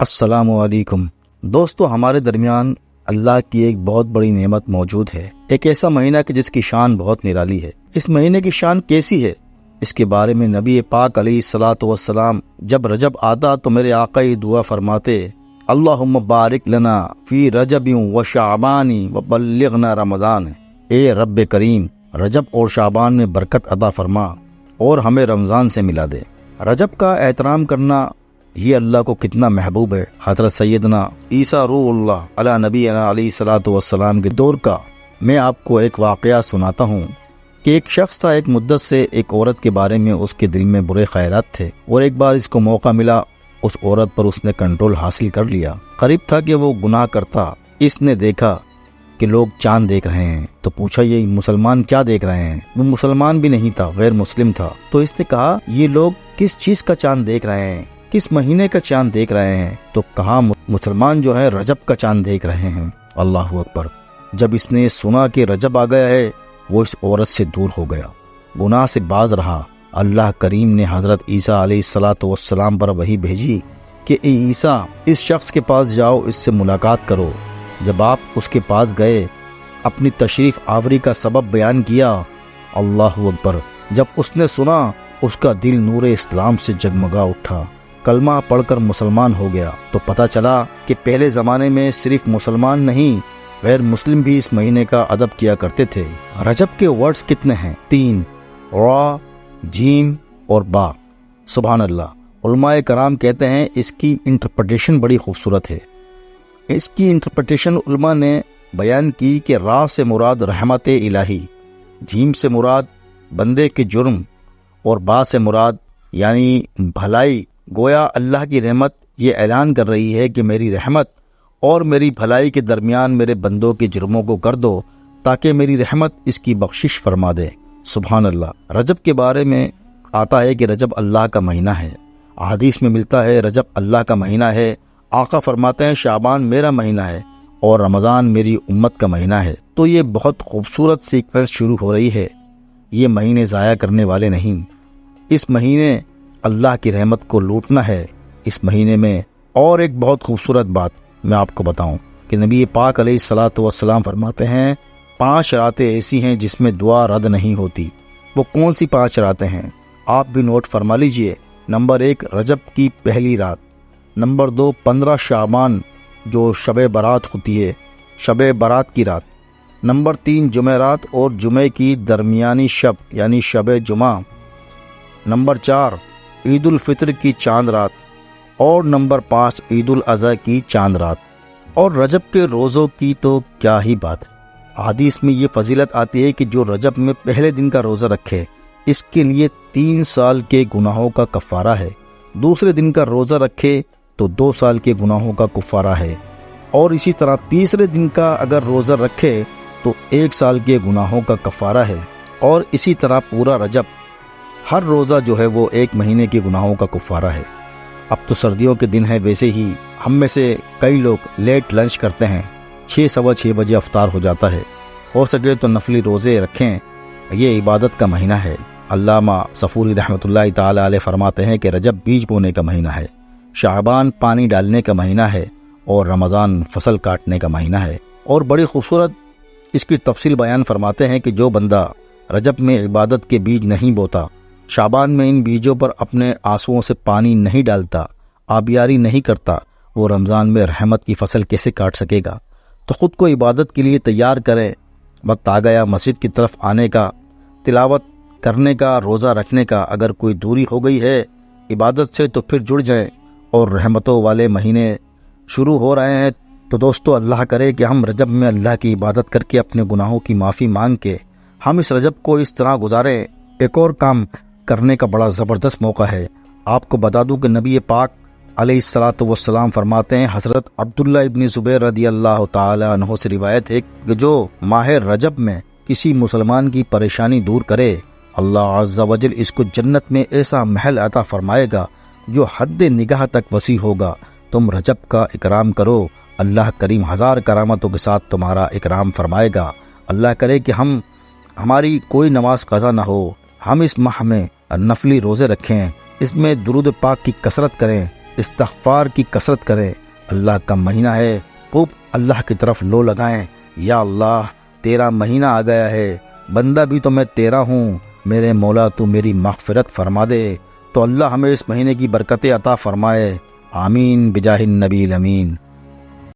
السلام علیکم دوستو، ہمارے درمیان اللہ کی ایک بہت بڑی نعمت موجود ہے، ایک ایسا مہینہ کہ جس کی شان بہت نرالی ہے۔ اس مہینے کی شان کیسی ہے، اس کے بارے میں نبی پاک علیہ الصلاۃ والسلام جب رجب آتا تو میرے آقا یہ دعا فرماتے: اللہم بارک لنا فی رجب و شعبان و بلغنا رمضان۔ اے رب کریم، رجب اور شعبان میں برکت عطا فرما اور ہمیں رمضان سے ملا دے۔ رجب کا احترام کرنا یہ اللہ کو کتنا محبوب ہے۔ حضرت سیدنا عیسیٰ روح اللہ علی نبینا علیہ الصلاۃ والسلام کے دور کا میں آپ کو ایک واقعہ سناتا ہوں کہ ایک شخص تھا، ایک مدت سے ایک عورت کے بارے میں اس کے دل میں برے خیالات تھے، اور ایک بار اس کو موقع ملا، اس عورت پر اس نے کنٹرول حاصل کر لیا۔ قریب تھا کہ وہ گناہ کرتا۔ اس نے دیکھا کہ لوگ چاند دیکھ رہے ہیں تو پوچھا یہ مسلمان کیا دیکھ رہے ہیں؟ وہ مسلمان بھی نہیں تھا، غیر مسلم تھا۔ تو اس نے کہا یہ لوگ کس چیز کا چاند دیکھ رہے ہیں، کس مہینے کا چاند دیکھ رہے ہیں؟ تو کہا مسلمان جو ہے رجب کا چاند دیکھ رہے ہیں۔ اللہ اکبر! جب اس نے سنا کہ رجب آ گیا ہے، وہ اس عورت سے دور ہو گیا، گناہ سے باز رہا۔ اللہ کریم نے حضرت عیسیٰ علیہ الصلاۃ والسلام پر وحی بھیجی کہ اے عیسیٰ، اس شخص کے پاس جاؤ، اس سے ملاقات کرو۔ جب آپ اس کے پاس گئے، اپنی تشریف آوری کا سبب بیان کیا۔ اللہ اکبر! جب اس نے سنا، اس کا دل نور اسلام سے جگمگا اٹھا، کلمہ پڑھ کر مسلمان ہو گیا۔ تو پتہ چلا کہ پہلے زمانے میں صرف مسلمان نہیں، غیر مسلم بھی اس مہینے کا ادب کیا کرتے تھے۔ رجب کے ورڈز کتنے ہیں؟ 3: را، جیم اور با۔ سبحان اللہ! علماء کرام کہتے ہیں اس کی انٹرپریٹیشن بڑی خوبصورت ہے۔ اس کی انٹرپریٹیشن علماء نے بیان کی کہ را سے مراد رحمت الہی، جیم سے مراد بندے کے جرم، اور با سے مراد یعنی بھلائی۔ گویا اللہ کی رحمت یہ اعلان کر رہی ہے کہ میری رحمت اور میری بھلائی کے درمیان میرے بندوں کے جرموں کو کر دو تاکہ میری رحمت اس کی بخشش فرما دے۔ سبحان اللہ! رجب کے بارے میں آتا ہے کہ رجب اللہ کا مہینہ ہے۔ احادیث میں ملتا ہے رجب اللہ کا مہینہ ہے۔ آقا فرماتے ہیں شعبان میرا مہینہ ہے اور رمضان میری امت کا مہینہ ہے۔ تو یہ بہت خوبصورت سیکوینس شروع ہو رہی ہے۔ یہ مہینے ضائع کرنے والے نہیں، اس مہینے اللہ کی رحمت کو لوٹنا ہے۔ اس مہینے میں اور ایک بہت خوبصورت بات میں آپ کو بتاؤں کہ نبی پاک علیہ الصلاۃ والسلام فرماتے ہیں 5 راتیں ایسی ہیں جس میں دعا رد نہیں ہوتی۔ وہ کون سی 5 راتیں ہیں؟ آپ بھی نوٹ فرما لیجئے۔ نمبر 1 رجب کی پہلی رات، نمبر 2 15 شعبان جو شب برات ہوتی ہے، شب برات کی رات، نمبر 3 جمعرات اور جمعے کی درمیانی شب یعنی شب جمعہ، نمبر 4 عید الفطر کی چاند رات، اور نمبر 5 عید الاضحیٰ کی چاند رات۔ اور رجب کے روزوں کی تو کیا ہی بات ہے۔ حدیث میں یہ فضیلت آتی ہے کہ جو رجب میں پہلے دن کا روزہ رکھے اس کے لیے 3 سال کے گناہوں کا کفارہ ہے، دوسرے دن کا روزہ رکھے تو 2 سال کے گناہوں کا کفارہ ہے، اور اسی طرح تیسرے دن کا اگر روزہ رکھے تو 1 سال کے گناہوں کا کفارہ ہے، اور اسی طرح پورا رجب ہر روزہ جو ہے وہ 1 مہینے کے گناہوں کا کفارہ ہے۔ اب تو سردیوں کے دن ہے، ویسے ہی ہم میں سے کئی لوگ لیٹ لنچ کرتے ہیں، 6 سوا 6 بجے افطار ہو جاتا ہے۔ ہو سکے تو نفلی روزے رکھیں، یہ عبادت کا مہینہ ہے۔ علامہ صفوری رحمۃ اللہ تعالی علیہ فرماتے ہیں کہ رجب بیج بونے کا مہینہ ہے، شعبان پانی ڈالنے کا مہینہ ہے، اور رمضان فصل کاٹنے کا مہینہ ہے۔ اور بڑی خوبصورت اس کی تفصیل بیان فرماتے ہیں کہ جو بندہ رجب میں عبادت کے بیج نہیں بوتا، شعبان میں ان بیجوں پر اپنے آنسوؤں سے پانی نہیں ڈالتا، آبیاری نہیں کرتا، وہ رمضان میں رحمت کی فصل کیسے کاٹ سکے گا؟ تو خود کو عبادت کے لیے تیار کریں۔ وقت آ گیا مسجد کی طرف آنے کا، تلاوت کرنے کا، روزہ رکھنے کا۔ اگر کوئی دوری ہو گئی ہے عبادت سے تو پھر جڑ جائیں، اور رحمتوں والے مہینے شروع ہو رہے ہیں۔ تو دوستو، اللہ کرے کہ ہم رجب میں اللہ کی عبادت کر کے اپنے گناہوں کی معافی مانگ کے ہم اس رجب کو اس طرح گزاریں۔ ایک اور کام کرنے کا بڑا زبردست موقع ہے۔ آپ کو بتا دوں کہ نبی پاک علیہ الصلاۃ والسلام فرماتے ہیں، حضرت عبداللہ ابن زبیر رضی اللہ تعالی عنہ سے روایت ہے کہ جو ماہ رجب میں کسی مسلمان کی پریشانی دور کرے، اللہ عز و جل اس کو جنت میں ایسا محل عطا فرمائے گا جو حد نگاہ تک وسیع ہوگا۔ تم رجب کا اکرام کرو، اللہ کریم 1000 کرامتوں کے ساتھ تمہارا اکرام فرمائے گا۔ اللہ کرے کہ ہماری کوئی نماز قضا نہ ہو، ہم اس ماہ میں نفلی روزے رکھیں، اس میں درود پاک کی کثرت کریں، استغفار کی کثرت کریں۔ اللہ کا مہینہ ہے، خوب اللہ کی طرف لو لگائیں، یا اللہ تیرا مہینہ آ گیا ہے، بندہ بھی تو میں تیرا ہوں، میرے مولا تو میری مغفرت فرما دے۔ تو اللہ ہمیں اس مہینے کی برکتیں عطا فرمائے، آمین بجاہ النبی الامین۔